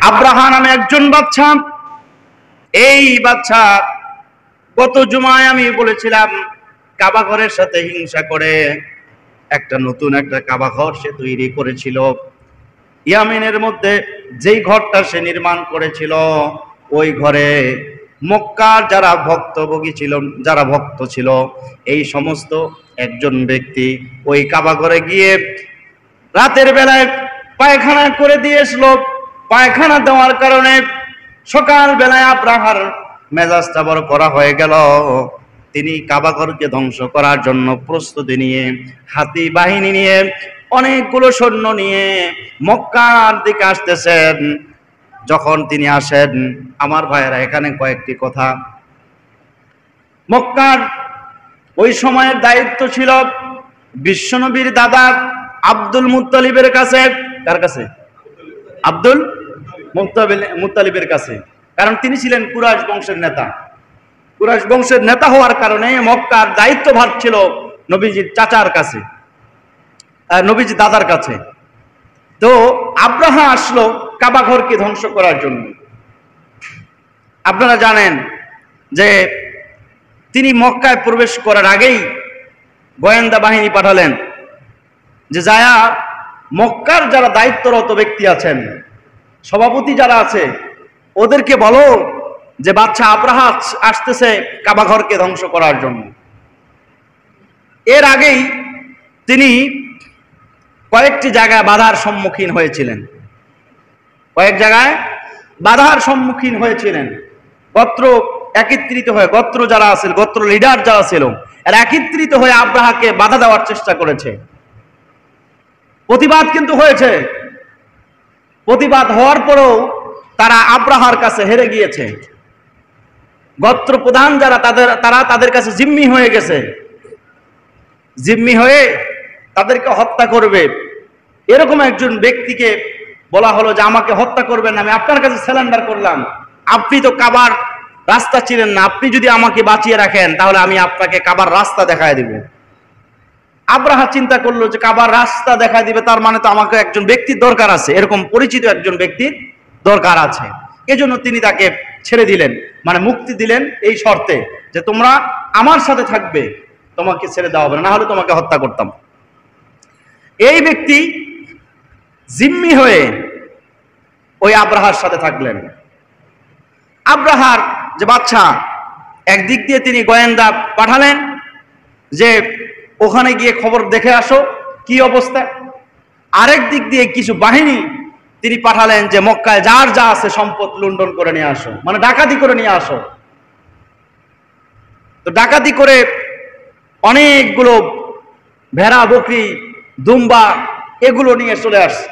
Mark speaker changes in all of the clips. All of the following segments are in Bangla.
Speaker 1: আব্রাহা নামে একজন বাচ্চা। এই বাচ্চা গত জুমায় আমি বলেছিলাম কাবা ঘরের সাথে হিংসা করে নতুন একটা কাবা ঘর সে তৈরি করেছিল। ইয়ামেনের মধ্যে যেই ঘরটা সে নির্মাণ করেছিল, ওই ঘরে মক্কার যারা ভক্তভোগী ছিল, যারা ভক্ত ছিল, এই সমস্ত একজন ব্যক্তি ওই কাবা ঘরে গিয়ে রাতের বেলায় পায়খানা করে দিয়েছিল। পায়খানা দেওয়ার কারণে সকাল বেলায় আব্রাহার মেজাজটা বড় করা হয়ে গেল। তিনি কাবা ঘরকে ধ্বংস করার জন্য প্রস্তুতি নিয়ে, হাতি বাহিনী নিয়ে, অনেকগুলো সৈন্য নিয়ে মক্কার দিকে আসতেছেন। যখন তিনি আসেন, আমার ভাইয়েরা, এখানে কয়েকটি কথা। মক্কার ওই সময়ের দায়িত্ব ছিল বিশ্বনবীর দাদা আব্দুল মুত্তালিবের কাছে। কার কাছে? আব্দুল মুত্তালিবের কাছে। কারণ তিনি ছিলেন কুরাইশ বংশের নেতা। কুরাইশ বংশের নেতা হওয়ার কারণে মক্কার দায়িত্বভার ছিল নবীজির চাচার কাছে, নবীজির দাদার কাছে। তো আব্রাহা আসলো কাবা ঘরকে ধ্বংস করার জন্য। আপনারা জানেন যে তিনি মক্কায় প্রবেশ করার আগেই গোয়েন্দা বাহিনী পাঠালেন যে যায়া মক্কার যারা দায়িত্বরত ব্যক্তি আছেন, সভাপতি যারা আছে, ওদেরকে বলো যে বাচ্চা আব্রাহা আসতেছে কাবা ঘরকে ধ্বংস করার জন্য। এর আগেই তিনি কয়েকটি জায়গায় বাধার সম্মুখীন হয়েছিলেন। কয়েক জায়গায় বাধার সম্মুখীন হয়েছিলেন। গোত্র একত্রিত হয়ে, গোত্র যারা আছে, গোত্র লিডার যারা ছিল, এরা একত্রিত হয়ে আব্রাহাকে বাধা দেওয়ার চেষ্টা করেছে। প্রতিবাদ কিন্তু হয়েছে। প্রতিবাদ হওয়ার পরেও তারা আব্রাহার কাছে হেরে গিয়েছে। গোত্র প্রধান যারা, তারা তাদের কাছে জিম্মি হয়ে গেছে। জিম্মি হয়ে তাদেরকে হত্যা করবে, এরকম একজন ব্যক্তিকে বলা হলো যে আমাকে হত্যা করবেন না, আমি আপনার কাছে সারেন্ডার করলাম। আপনি তো কাবার রাস্তা ছিলেন না, আপনি যদি আমাকে বাঁচিয়ে রাখেন তাহলে আমি আপনাকে কাবার রাস্তা দেখায় দিব। আব্রাহা চিন্তা করলো যে কাবার রাস্তা দেখায় দিবে, তার মানে তো আমাকে একজন ব্যক্তির দরকার আছে, এরকম পরিচিত একজন ব্যক্তির দরকার আছে। এজন্য তিনি তাকে ছেড়ে দিলেন, মানে মুক্তি দিলেন এই শর্তে যে তোমরা আমার সাথে থাকবে, তোমাকে ছেড়ে দেওয়া হবে না, হলে তোমাকে হত্যা করতাম। এই ব্যক্তি জিম্মি হয়ে ওই আব্রাহার সাথে থাকলেন। আব্রাহার যে বাচ্চা, একদিক দিয়ে তিনি গোয়েন্দা পাঠালেন যে ওখানে গিয়ে খবর দেখে আসো কি অবস্থা। আরেক দিক দিয়ে কিছু বাহিনী তিনি পাঠালেন যে মক্কায় যার যা আছে সম্পদ লুণ্ঠন করে নিয়ে আসো, মানে ডাকাতি করে নিয়ে আসো। তো ডাকাতি করে অনেকগুলো ভেড়া, বকরি, দুম্বা এগুলো নিয়ে চলে আসছে।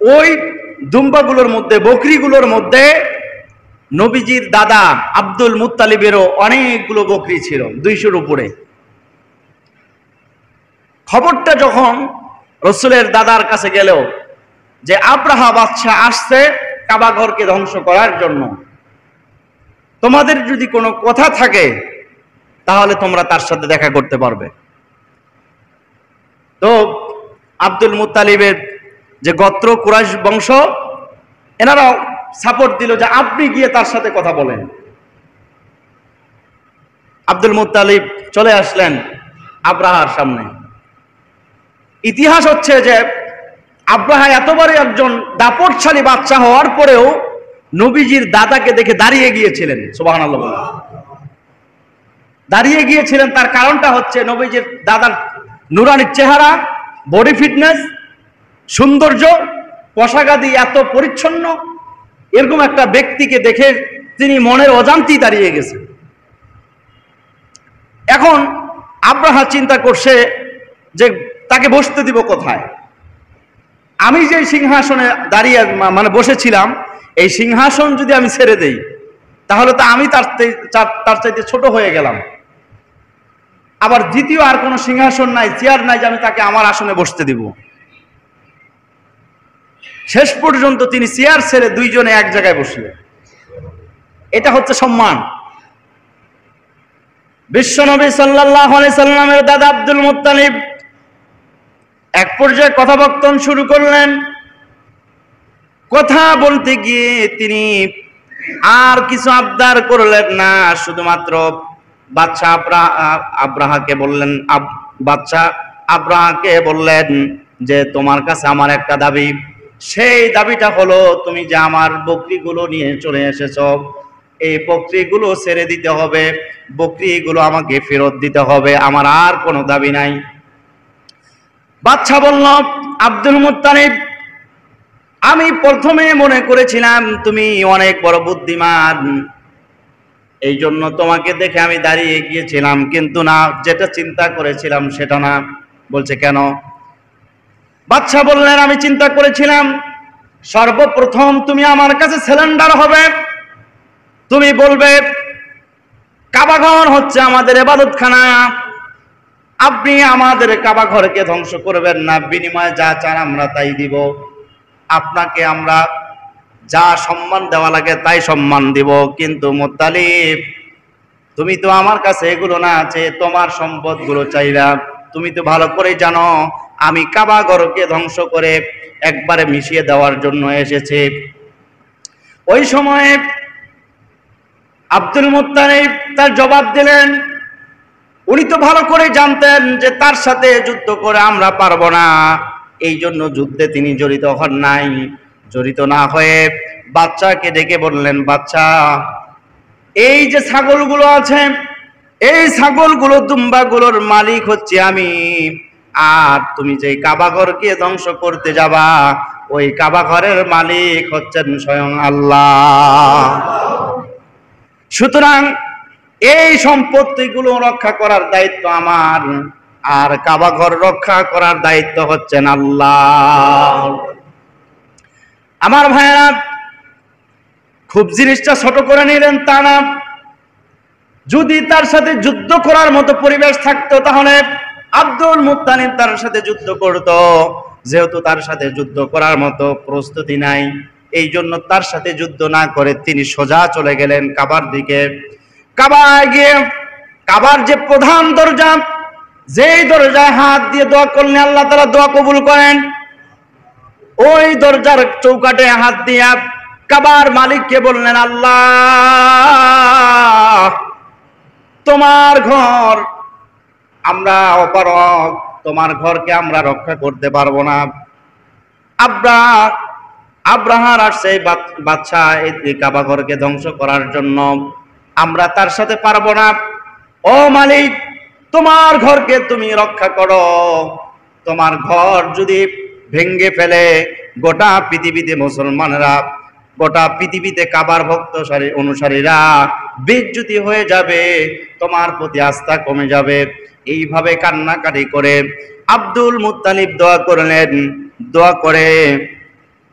Speaker 1: ওই দুম্বাগুলোর মধ্যে, বকরিগুলোর মধ্যে নবীজির দাদা আব্দুল মুত্তালিবেরও অনেকগুলো বকরি ছিল, 200-র উপরে। খবরটা যখন রসুলের দাদার কাছে গেল যে আব্রাহা বাদশা আসছে কাবা ঘরকে ধ্বংস করার জন্য, তোমাদের যদি কোনো কথা থাকে তাহলে তোমরা তার সাথে দেখা করতে পারবে। তো আব্দুল মুত্তালিবের যে গোত্র, কুরাইশ বংশ, এনারাও সাপোর্ট দিল যে আপনি গিয়ে তার সাথে কথা বলেন। আব্দুল মুত্তালিব চলে আসলেন আব্রাহার সামনে। ইতিহাস হচ্ছে যে আব্রাহা এতবারই একজন দাপটশালী বাচ্চা হওয়ার পরেও নবীজির দাদাকে দেখে দাঁড়িয়ে গিয়েছিলেন। সুবহানাল্লাহ। দাঁড়িয়ে গিয়েছিলেন, তার কারণটা হচ্ছে নবীজির দাদার নুরানি চেহারা, বডি ফিটনেস, সৌন্দর্য, পোশাকাদি এত পরিচ্ছন্ন, এরকম একটা ব্যক্তিকে দেখে তিনি মনের অজান্তেই দাঁড়িয়ে গেছেন। এখন আব্রাহা চিন্তা করছে যে তাকে বসতে দিব কোথায়। আমি যে সিংহাসনে দাঁড়িয়ে মানে বসেছিলাম, এই সিংহাসন যদি আমি ছেড়ে দেই তাহলে তো আমি তার চাইতে ছোট হয়ে গেলাম। আবার দ্বিতীয় আর কোনো সিংহাসন নাই, চেয়ার নাই যে আমি তাকে আমার আসনে বসতে দিব। শেষ পর্যন্ত তিনি চেয়ার ছেড়ে দুইজনে এক জায়গায় বসলেন। এটা হচ্ছে সম্মান। বিশ্বনবী সাল্লাল্লাহু আলাইহি সাল্লামের দাদা আব্দুল মুত্তালিব এক পর্যায়ে কথাবার্তা শুরু করলেন কথা বলতে গিয়ে তিনি আর কিছু আবদার করলেন না, শুধুমাত্র বাদশা আব্রাহাকে বললেন, বাদশা আব্রাহাকে বললেন যে তোমার কাছে আমার একটা দাবি, সেই দাবিটা হলো তুমি যে আমার বকরিগুলো নিয়ে চলে এসেছো, এই বকরিগুলো ছেড়ে দিতে হবে, বকরিগুলো আমাকে ফেরত দিতে হবে, আমার আর কোনো দাবি নাই। বাদশা বলল, আব্দুল মুত্তালিব, আমি প্রথমে মনে করেছিলাম তুমি অনেক বড় বুদ্ধিমান, এই জন্য তোমাকে দেখে আমি দাঁড়িয়ে গিয়েছিলাম, কিন্তু না, যেটা চিন্তা করেছিলাম সেটা না। বলছে কেন? বাদশা বললেন, আমি চিন্তা করেছিলাম সর্বপ্রথম তুমি আমার কাছে সিলিন্ডার হবে, তুমি বলবে কাবাঘর হচ্ছে আমাদের ইবাদতখানা, আপনি আমাদের কাবাঘরকে ধ্বংস করবেন না, বিনিময়ে যা চান আমরা তাই দিব, আপনাকে আমরা যা সম্মান দেওয়া লাগে তাই সম্মান দিব। কিন্তু মুত্তালিব, তুমি তো আমার কাছে এগুলো না আছে, তোমার সম্পদগুলো চাইলা, তুমি তো ভালো করে জানো আমি কাবাঘরকে ধ্বংস করে একবারে মিশিয়ে দেওয়ার জন্য এসেছি। ওই সময়ে আব্দুল মুত্তালিব তার জবাব দিলেন, উনি তো ভালো করে জানতেন যে তার সাথে যুদ্ধ করে আমরা পারবো না, এই জন্য যুদ্ধে তিনি জড়িত হন নাই। জড়িত না হয়ে বাচ্চাকে ডেকে বললেন, বাচ্চা, এই যে ছাগলগুলো আছে, এই ছাগলগুলো দুম্বাগুলোর মালিক হচ্ছে আমি, আর তুমি যে কাবাঘরকে ধ্বংস করতে যাবা, ওই কাবাঘরের মালিক হচ্ছেন স্বয়ং আল্লাহ। সুতরাং এই সম্পত্তিগুলো রক্ষা করার দায়িত্ব আমার, আর কাবাঘর রক্ষা করার দায়িত্ব হচ্ছেন আল্লাহ। আমার ভাইয়েরা, খুব জিনিসটা ছোট করে নিলেন তা না। যদি তার সাথে যুদ্ধ করার মতো পরিবেশ থাকতো তাহলে আব্দুল মুত্তালিব তার সাথে যুদ্ধ করত, যেহেতু তার সাথে যুদ্ধ করার মতো প্রস্তুতি নাই, এই জন্য তার সাথে যুদ্ধ না করে তিনি সোজা চলে গেলেন কাবার দিকে। কাবায় গিয়ে কাবার যে প্রধান দরজা, যেই দরজায় হাত দিয়ে দোয়া করলে আল্লাহ তাআলা দোয়া কবুল করেন, ওই দরজার চৌকাটে হাত দিয়া কাবার মালিককে বললেন, আল্লাহ, তোমার ঘর আমরা অপারগ, তোমার ঘরকে আমরা রক্ষা করতে পারবো না। আব্রাহার আসছে বাদশা এই কাবা ঘরকে ধ্বংস করার জন্য, আমরা তার সাথে পারবো না। ও মালিক, তোমার ঘরকে তুমি রক্ষা করো, তোমার ঘর যদি ভেঙ্গে ফেলে গোটা পৃথিবীতে মুসলমানরা, গোটা পৃথিবীতে কাবার ভক্ত অনুসারীরা বিচ্যুতি হয়ে যাবে, তোমার প্রতি আস্থা কমে যাবে। এইভাবে কান্নাকাটি করে আব্দুল মুত্তালিব দোয়া করলেন। দোয়া করে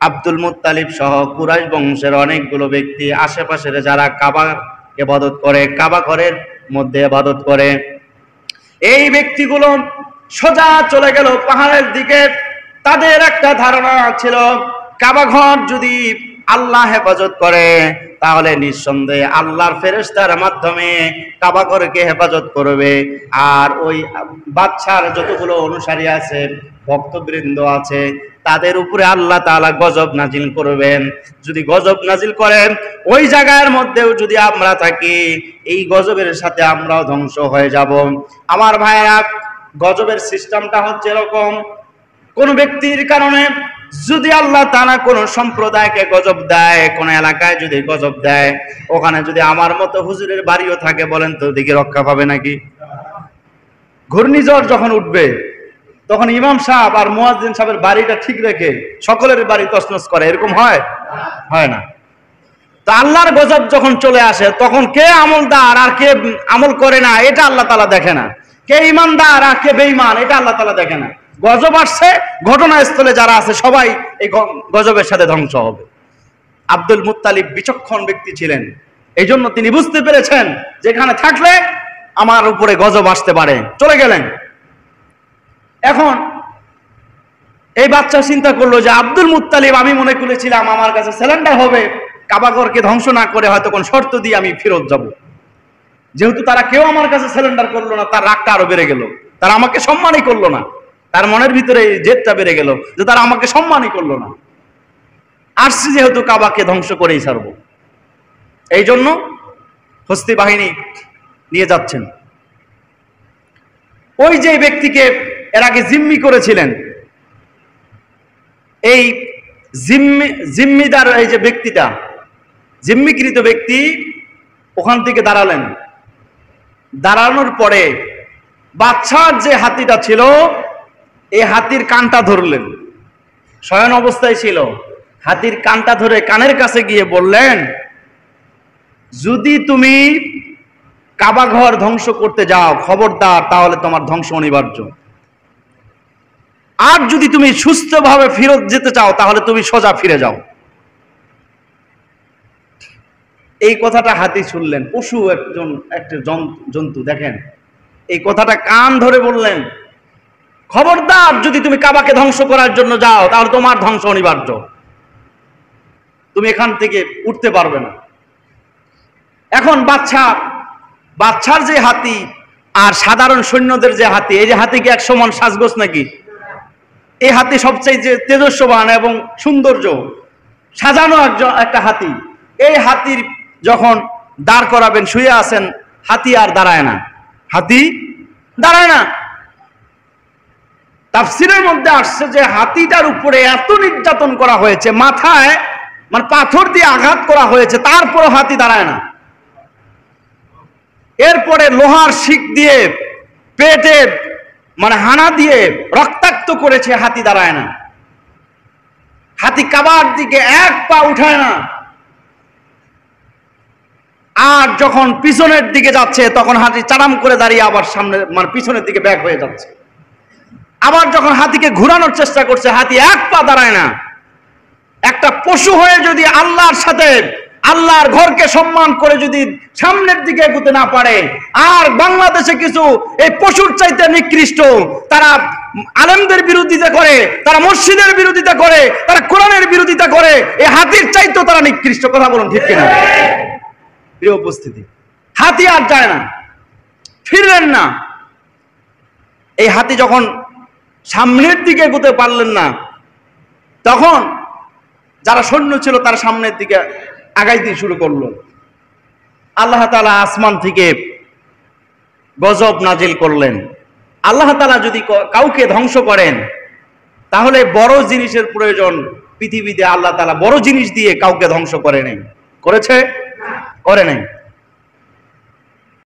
Speaker 1: আব্দুল মুত্তালিব সহ কুরাইশ বংশের অনেকগুলো ব্যক্তি, আশেপাশের যারা কাবা ইবাদত করে, কাবা ঘরের মধ্যে ইবাদত করে, এই ব্যক্তিগুলো সোজা চলে গেল পাহাড়ের দিকে। তাদের একটা ধারণা ছিল কাবা ঘর যদি আল্লাহ হেফাজত করে তাহলে নিঃসন্দেহে আল্লাহর ফেরেশতার মাধ্যমে কাবা ঘরকে হেফাজত করবে, আর ওই বাদশার যতগুলো অনুসারী আছে, ভক্তবৃন্দ আছে, তাদের উপরে আল্লাহ তাআলা গজব নাজিল করবেন। যদি গজব নাজিল করেন, ওই জায়গার মধ্যেও যদি আমরা থাকি, এই গজবের সাথে আমরাও ধ্বংস হয়ে যাব। আমার ভাইরা, গজবের সিস্টেমটা হচ্ছে এরকম, কোন ব্যক্তির কারণে যদি আল্লাহ তাআলা কোন সম্প্রদায়কে গজব দেয়, কোন এলাকায় যদি গজব দেয়, ওখানে যদি আমার মতো হুজুরের বাড়িও থাকে, বলেন তো দেখি রক্ষা পাবে নাকি? ঘূর্ণিঝড় যখন উঠবে তখন ইমাম সাহেব আর মুয়াজ্জিন সাহেবের বাড়িটা ঠিক রেখে সকলের বাড়ি তছনছ করে, এরকম হয়? হয় না। তো আল্লাহর গজব যখন চলে আসে তখন কে আমলদার আর কে আমল করে না এটা আল্লাহ তাআলা দেখে না, কে ইমানদার আর কে বেঈমান এটা আল্লাহ তাআলা দেখে না। গজব আসছে, ঘটনাস্থলে যারা আছে সবাই এই গজবের সাথে ধ্বংস হবে। আব্দুল মুত্তালিব বিচক্ষণ ব্যক্তি ছিলেন, এই জন্য তিনি বুঝতে পেরেছেন যেখানে থাকলে আমার উপরে গজব আসতে পারে, চলে গেলেন। এখন এই বাচ্চা চিন্তা করলো যে আব্দুল মুত্তালিব, আমি মনে করেছিলাম আমার কাছে সিলিন্ডার হবে, কাবাঘরকে ধ্বংস না করে হয়তো কোন শর্ত দিয়ে আমি ফেরত যাব। যেহেতু তারা কেউ আমার কাছে সিলিন্ডার করলো না, তার রাগটা আরো বেড়ে গেল, তারা আমাকে সম্মানই করলো না। তার মনের ভিতরে জেদটা বেড়ে গেল যে তারা আমাকে সম্মানই করলো না। আসছি যেহেতু কাবাকে ধ্বংস করেই ছাড়ব। এই জন্য হস্তি বাহিনী নিয়ে যাচ্ছেন। ওই যে ব্যক্তিকে এর আগে জিম্মি করেছিলেন, এই জিম্মিদার এই যে ব্যক্তিটা, জিম্মিকৃত ব্যক্তি ওখান থেকে দাঁড়ালেন। দাঁড়ানোর পরে বাদশার যে হাতিটা ছিল, এই হাতির কানটা ধরলেন। শয়ন অবস্থায় ছিল, হাতির কানটা ধরে কানের কাছে গিয়ে বললেন, যদি তুমি কাবা ঘর ধ্বংস করতে যাও খবরদার, তাহলে তোমার ধ্বংস অনিবার্য। আর যদি তুমি সুস্থভাবে ফেরত যেতে চাও তাহলে তুমি সোজা ফিরে যাও। এই কথাটা হাতি শুনলেন, পশু একটা জন্তু, দেখেন এই কথাটা কান ধরে বললেন, খবরদার যদি তুমি কাবাকে ধ্বংস করার জন্য যাও তাহলে তোমার ধ্বংস অনিবার্য, তুমি এখান থেকে উঠতে পারবে না। এখন বাদশার যে হাতি আর সাধারণ সৈন্যদের যে হাতি, এই যে হাতি কি এক সমান সাজগোজ নাকি? এই হাতি সবচেয়ে যে তেজস্ববান এবং সৌন্দর্য সাজানো একটা হাতি। এই হাতির যখন দাঁড় করাবেন, শুয়ে আছেন, হাতি আর দাঁড়ায় না, হাতি দাঁড়ায় না। তাফসীরের মধ্যে আসছে যে হাতিটার উপরে এত নির্যাতন করা হয়েছে, মাথায় মানে পাথর দিয়ে আঘাত করা হয়েছে, তারপরও হাতি দাঁড়ায় না। এরপরে লোহার শিক দিয়ে পেটে মানে হানা দিয়ে রক্তাক্ত করেছে, হাতি দাঁড়ায় না। হাতি কাবার দিকে এক পা উঠায় না। আর যখন পিছনের দিকে যাচ্ছে তখন হাতি চাড়াম করে দাঁড়িয়ে আবার সামনে মানে পিছনের দিকে ব্যাক হয়ে যাচ্ছে। আবার যখন হাতিকে ঘোরানোর চেষ্টা করছে, হাতি এক পা দাঁড়ায় না। একটা পশু হয়ে যদি আল্লাহর সাথে আল্লাহর ঘরকে সম্মান করে যদি সামনের দিকে এগোতে না পারে, আর বাংলাদেশে কিছু এই পশুর চাইতে নিকৃষ্ট, তারা আলেমদের বিরোধিতা করে, তারা মসজিদের বিরোধিতা করে, তারা কোরআনের বিরোধিতা করে, এই হাতির চাইতেও তারা নিকৃষ্ট। কথা বলুন ঠিক কিনা? প্রিয় উপস্থিতি, হাতি আর যায় না, ফিরলেন না। এই হাতি যখন সামনের দিকে এগোতে পারলেন না, তখন যারা সৈন্য ছিল তারা সামনের দিকে আগাইতে শুরু করলো। আল্লাহ তাআলা আসমান থেকে গজব নাজিল করলেন। আল্লাহ তাআলা যদি কাউকে ধ্বংস করেন তাহলে বড় জিনিসের প্রয়োজন। পৃথিবীতে আল্লাহ তাআলা বড় জিনিস দিয়ে কাউকে ধ্বংস করে নাই, করেছে? করে নাই।